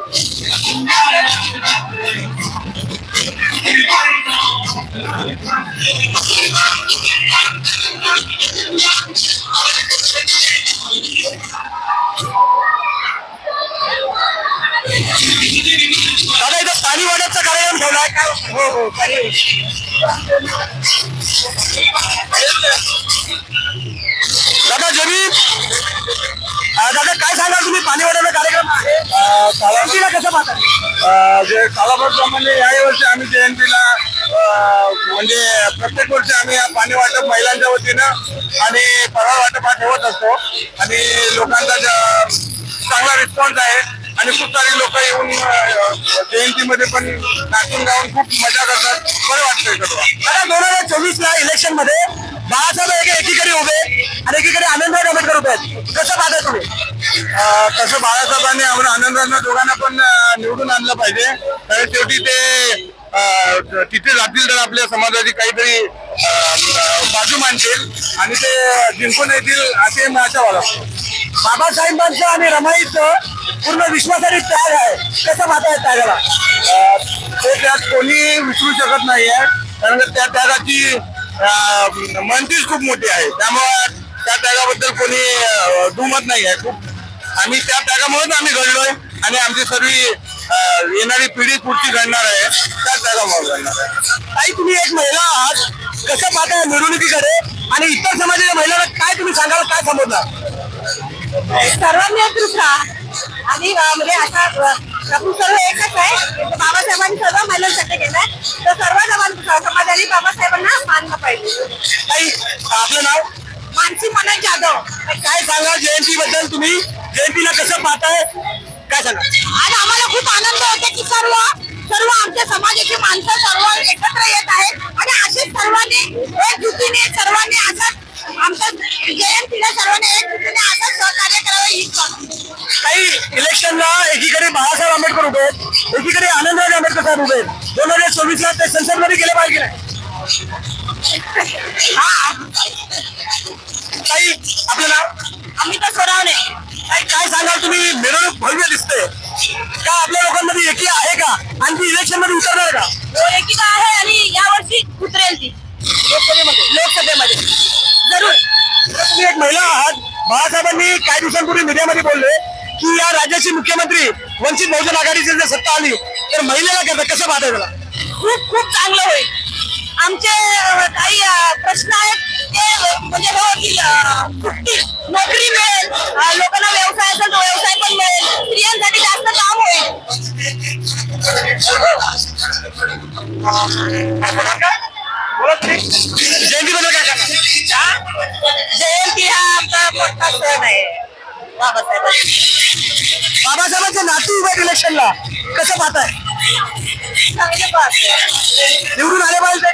दादा इथं पाणी वाटपचा कार्यक्रम ठेवलाय का? हो हो दादा जमीन दादा काय सांगाल तुम्ही? पाणी वाटपचा कार्यक्रम आहे, जयंतीला कसं पाहता? जे कालाप्रमाणे याही वर्षी आम्ही जयंतीला म्हणजे प्रत्येक वर्षी आम्ही पाणी वाटप महिलांच्या वतीनं आणि फराळ वाटप हा ठेवत असतो आणि लोकांचा चांगला रिस्पॉन्स आहे आणि खूप सारी लोक येऊन जयंतीमध्ये पण नाचून गाऊन खूप मजा करतात. बरं वाटतंय सर्व. आता 2024ला इलेक्शन मध्ये बाळासाहेब एकीकडे उभे आणि एकीकडे आनंदराव आंबेडकर उभे आहेत. कसं पाहता तुम्ही? तसं बाळासाहेबांनी आनंदरावांना दोघांना पण निवडून आणलं पाहिजे, कारण शेवटी ते तिथे जातील तर आपल्या समाजाची काहीतरी बाजू मांडतील आणि ते जिंकून येतील असे मी आशा बाळगतो. बाबासाहेबांचं आणि रमाईचं पूर्ण विश्वासाने त्याग आहे. कसं पाहताय त्यागाला? ते त्याग कोणी विसरू शकत नाही आहे, कारण त्या त्यागाची मनतीच खूप मोठी आहे. त्यामुळे त्या त्यागाबद्दल कोणी दुमत नाही आहे. खूप आम्ही त्या त्यागामुळेच आम्ही घडलोय आणि आमची सर्व येणारी पिढी पुढची घडणार आहे त्या त्यागामुळे घडणार आहे. ताई तुम्ही एक महिला आहात, कसं पाहताय निवडणुकीकडे आणि इतर समाजाच्या महिलांना काय तुम्ही सांगाल? काय समजणार? सर्वांनी एकरूप राहा आणि म्हणजे असा आपण सर्व एकच आहे. बाबासाहेबांनी सर्व महिलांसाठी केलंय, तर सर्व समाजाने बाबासाहेबांना मानलं पाहिजे. ताई आपलं नाव? मानसी मनोज जाधव. काय सांगा जयंतीबद्दल? तुम्ही जयंतीला कसं पाहताय? काय सांगा? आज आम्हाला खूप आनंद होतो की सर्व आमच्या समाजाची माणसं सर्व एकत्र येत आहेत आणि असेच सर्वांनी एकजुटीने सर्वांनी असंच आमच्या जयंतीला सर्वांनी एकजुटीने असंच सहकार्य करावं ही काही इलेक्शनला एकीकडे बाळासाहेब आंबेडकर उभे आहेत, एकीकडे आनंदराव आंबेडकर साहेब उभे आहेत. 2024ला ते संसदमध्ये गेले पाहिजे नाही? काही आपलं नाव? अमिता सोरावणे. काय सांगाल तुम्ही? मिरवणूक भव्य दिसते का? आपल्या लोकांमध्ये एकी आहे का? आणखी इलेक्शन मध्ये उतरणार का? एकीका आहे आणि यावर्षी उतरेल ती लोकसभेमध्ये जरूर. तुम्ही एक महिला आहात. बाळासाहेबांनी काही दिवसांपूर्वी मीडियामध्ये बोलले की या राज्याची मुख्यमंत्री वंचित बहुजन आघाडीची जर सत्ता आली तर महिलेला कसं पाहताय? त्याला खूप खूप चांगलं होईल. आमचे काही प्रश्न आहेत ते म्हणजे नोकरी मिळेल, लोकांना व्यवसायाचा व्यवसाय पण मिळेल, स्त्रियांसाठी जास्त काम होईल. जयंतीबद्दल काय सांगा? जयंती हा आमचा मोठा सण आहे. बाबासाहेबांचे नातू उभे इलेक्शनला कसं पाहताय? निवडून आले पाहिजे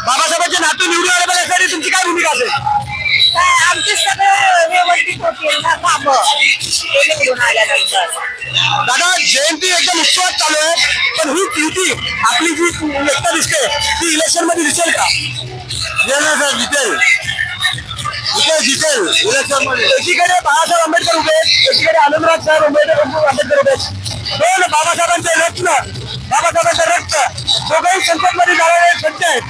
बाबासाहेबांचे नातू निवडून आले पाहिजे यासाठी तुमची काय भूमिका असेल? आमचे सगळं व्यवस्थित होतील ना काम निवडून आल्यानंतर. दादा जयंती एकदम उत्सवात चालू आहे पण ही युती आपली जी एकता दिसते ती इलेक्शन मध्ये दिसेल का? जितेल इलेक्शन मध्ये. एकीकडे बाळासाहेब आंबेडकर उभे आहेत, एकीकडे आनंदराज साहेब आंबेडकर उभे आहेत. दोन बाबासाहेबांचे रक्त दोघंही संसद मध्ये जाणारे सत्य आहेत.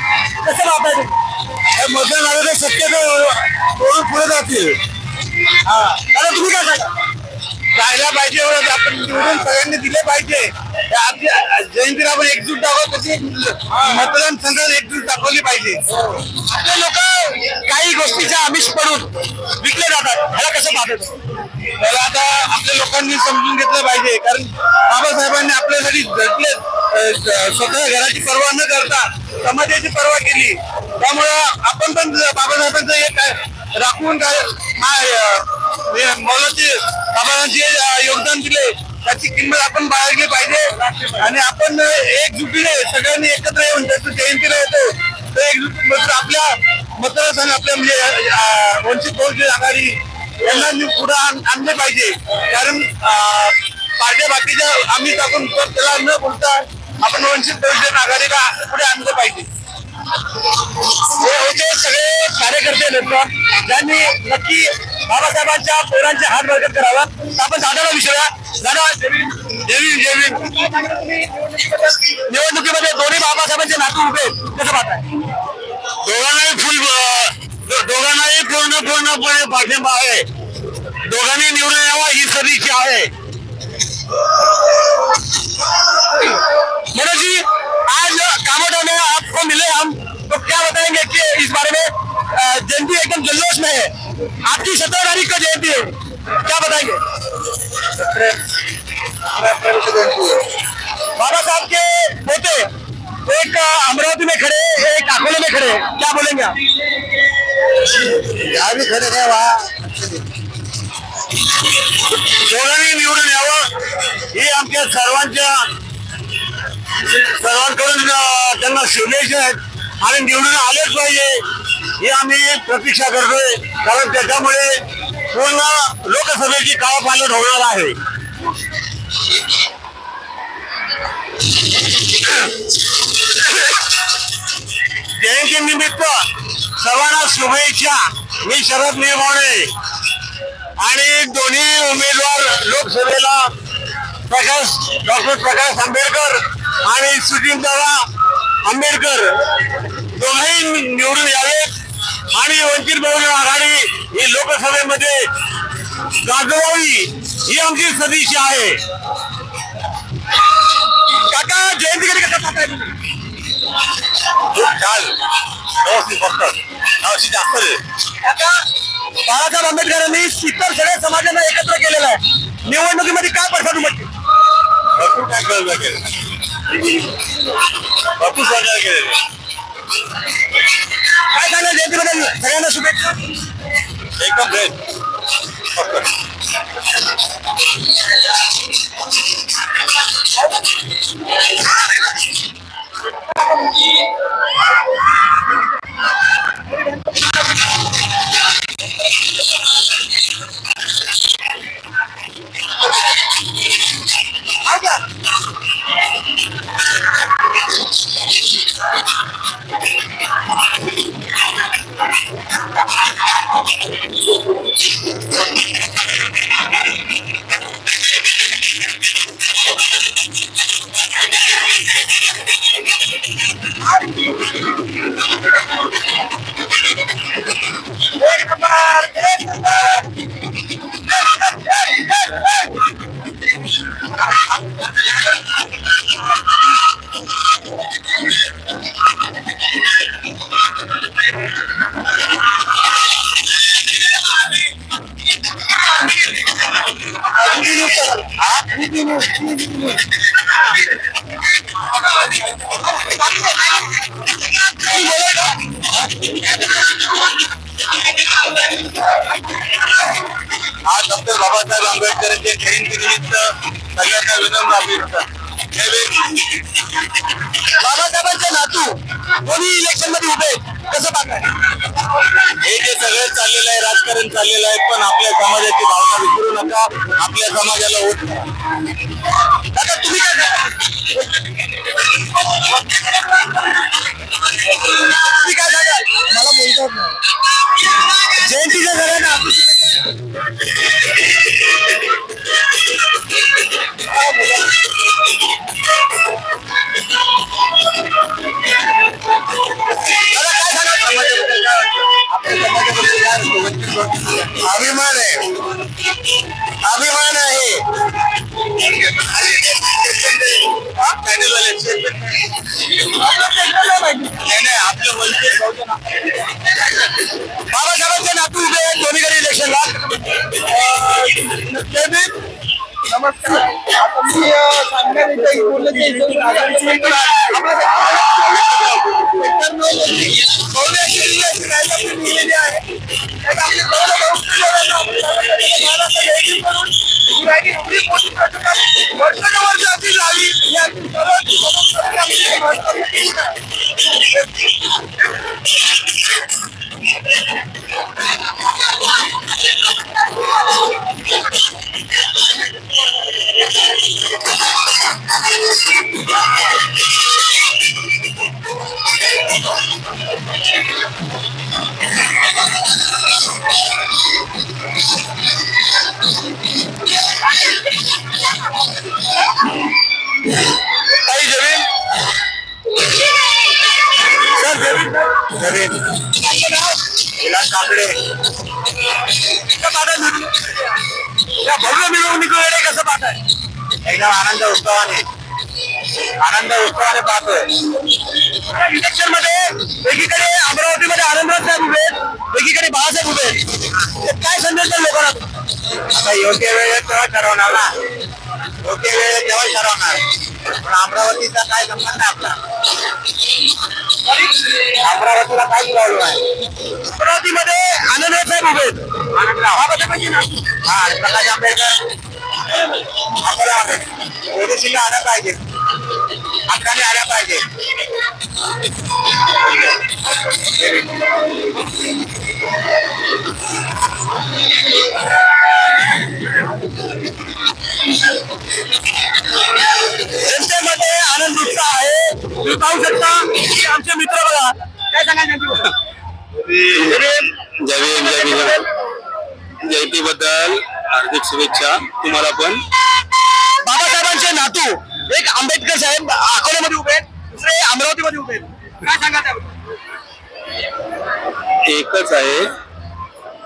कसं पाहताय तुम्ही? मतदान आलेले शक्यतो पुढे जातील. दादा तुम्ही काय सांगा? जायला पाहिजे एवढं आपण निवडून सगळ्यांनी दिले पाहिजे. जयंतीला आपण एकजूट दाखवतो तशी मतदान संघात एकजूट दाखवली पाहिजे. आपले लोक काही गोष्टीच्या आमिष पडून विकले जातात, ह्याला कसं पाहतो? त्याला आता आपल्या लोकांनी समजून घेतलं पाहिजे कारण बाबासाहेबांनी आपल्यासाठी झटले, स्वतः घराची पर्वा न करता समाजाची पर्वा केली. त्यामुळं आपण पण बाबासाहेबांचं एक राखून मौलाची बाबांचे योगदान दिले त्याची किंमत आपण बाळगली पाहिजे आणि आपण एकजुटीने सगळ्यांनी एकत्र येऊन त्याचं जयंतीला येतो तर एकजूट आपल्या मतदारसंघ आपल्या म्हणजे वंचित बहुजन आघाडी यांना पुढे आणले पाहिजे कारण पार्ट्या बाकीच्या आम्ही टाकून त्याला न बोलता आपण वंचित बहुजन आघाडीला पुढे आणलं पाहिजे. हे होते सगळे कार्यकर्ते लोक ज्यांनी नक्की बाबासाहेबांच्या पोरांचे हात बळकट करावा. आपण दादाला विचारूया. दादा निवडणुकीमध्ये दोन्ही बाबासाहेबांचे नातू उभे कसं पाहताय? दोघांनाही पूर्णपणे पाठिंबा आहे. दोघांनी निवडून यावा ही सदिच्छा आहे. मनोज जी आज कामोटो में आपको मिले हम तो क्या बताएंगे कि इस बारे में जयंती एकदम जल्लोष में है आपकी 17 तारीख को जयंती है क्या बताएंगे? बाबा साहब के पोते एक अमरावती में खड़े एक अकोले में खड़े क्या बोलेंगे आप? यहाँ भी खड़े रहे वहाँ दोघांनी निवडून यावं ही आमच्या सर्वांकडून त्यांना शुभेच्छा आहेत आणि निवडून आलेच पाहिजे ही आम्ही प्रतीक्षा करतोय कारण त्याच्यामुळे पूर्ण लोकसभेची काळापालट होणार आहे. जयंती निमित्त सर्वांना शुभेच्छा. मी शरद नेमाणे आणि दोन्ही उमेदवार लोकसभेला डॉक्टर प्रकाश आंबेडकर आणि सुजितदादा आंबेडकर दोघेही निवडून यावेत आणि वंचित बहुजन आघाडी ही लोकसभेमध्ये गाजवावी ही आमची सदिच्छा आहे. काका जयंतीकडे कसं पाहताय तुम्ही? काल व्यवस्थित बघतात जास्त काका बाळासाहेब आंबेडकरांनी इतर सगळ्या समाजांना एकत्र केलेलं आहे. निवडणुकीमध्ये काय पडतात म्हणजे भरपूर काय कळलं केलं भरपूर सहकार्य केलेलं काय सांगा जयंतीबद्दल सगळ्यांना शुभेच्छा. एकदम ग्रेट. आज डॉक्टर बाबासाहेब आंबेडकरांच्या जयंतीनिमित्त सगळ्यांना विनम्र अभिनंदन. बाबासाहेबांचे नातू दोन्ही इलेक्शन मध्ये उभे आहेत. कसं पाहताय? हे जे सगळं चाललेलं आहे, राजकारण चाललेलं आहे, पण आपल्या समाजाची भावना विसरू नका. आपल्या समाजाला वोट करा. दादा तुम्ही काय सांगाल? तुम्ही काय सांगाल? मला बोलतात ना जयंतीच्या सगळ्यांना अभिमान आहे, अभिमान आहे. आपलं वंचित बहुजन बाबासाहेबांचे नातू उभे आहेत दोन्हीकडे इलेक्शनला. नमस्कार. आता मी सांगणार इथे बोलले की भव्य मिरवणुकीकडे कसं पाहताय? एकदम आनंद उत्सवाने पाहतोय. इलेक्शन मध्ये एकीकडे अमरावतीमध्ये आनंदराज साहेब उभे आहेत, एकीकडे बाळासाहेब उभे आहेत. काय संदेश द्याल लोकांना? आता योग्य वेळेत तेव्हा ठरवणार ना, योग्य वेळेत तेव्हा ठरवणार. पण अमरावतीचा काय संबंध आहे आपला? अमरावतीला काय प्रॉब्लेम आहे? अमरावतीमध्ये आनंदराज साहेब उभे आहेत. हा प्रकाश आंबेडकर आपल्याला ओबीसीला आलं पाहिजे, हक्काने आल्या पाहिजे. जनतेमध्ये आनंद उत्साह आहे. तुम्ही पाहू शकता की आमचे मित्र बघा काय सांगा. जयंतीबद्दल हार्दिक शुभेच्छा तुम्हाला पण. बाबासाहेबांचे नातू एक आंबेडकर साहेब अकोल्यामध्ये उभे आहेत, दुसरे अमरावतीमध्ये उभे आहेत. काय सांगा त्याबद्दल? एकच आहे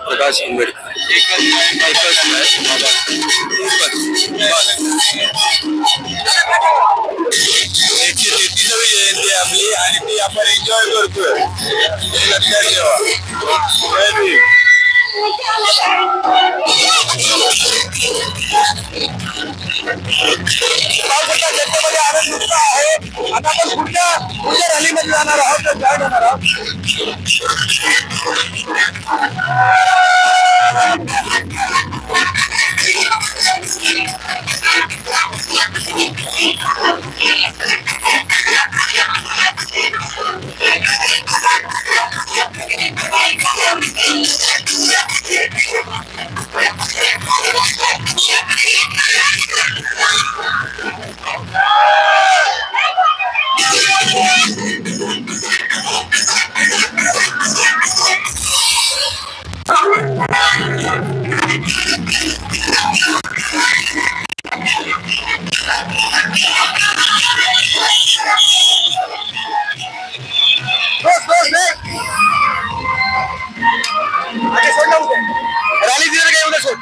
प्रकाश आंबेडकर. एकच एकशे 33वी जयंती आपली आणि ती आपण एन्जॉय करतोय, लक्षात ठेवा. जनतेमध्ये आनंद उत्साह आहे. आता आपण पुढच्या रॅलीमध्ये जाणार आहोत, जॉईन होणार आहोत. रॅली दिलं काय एवढं सोड.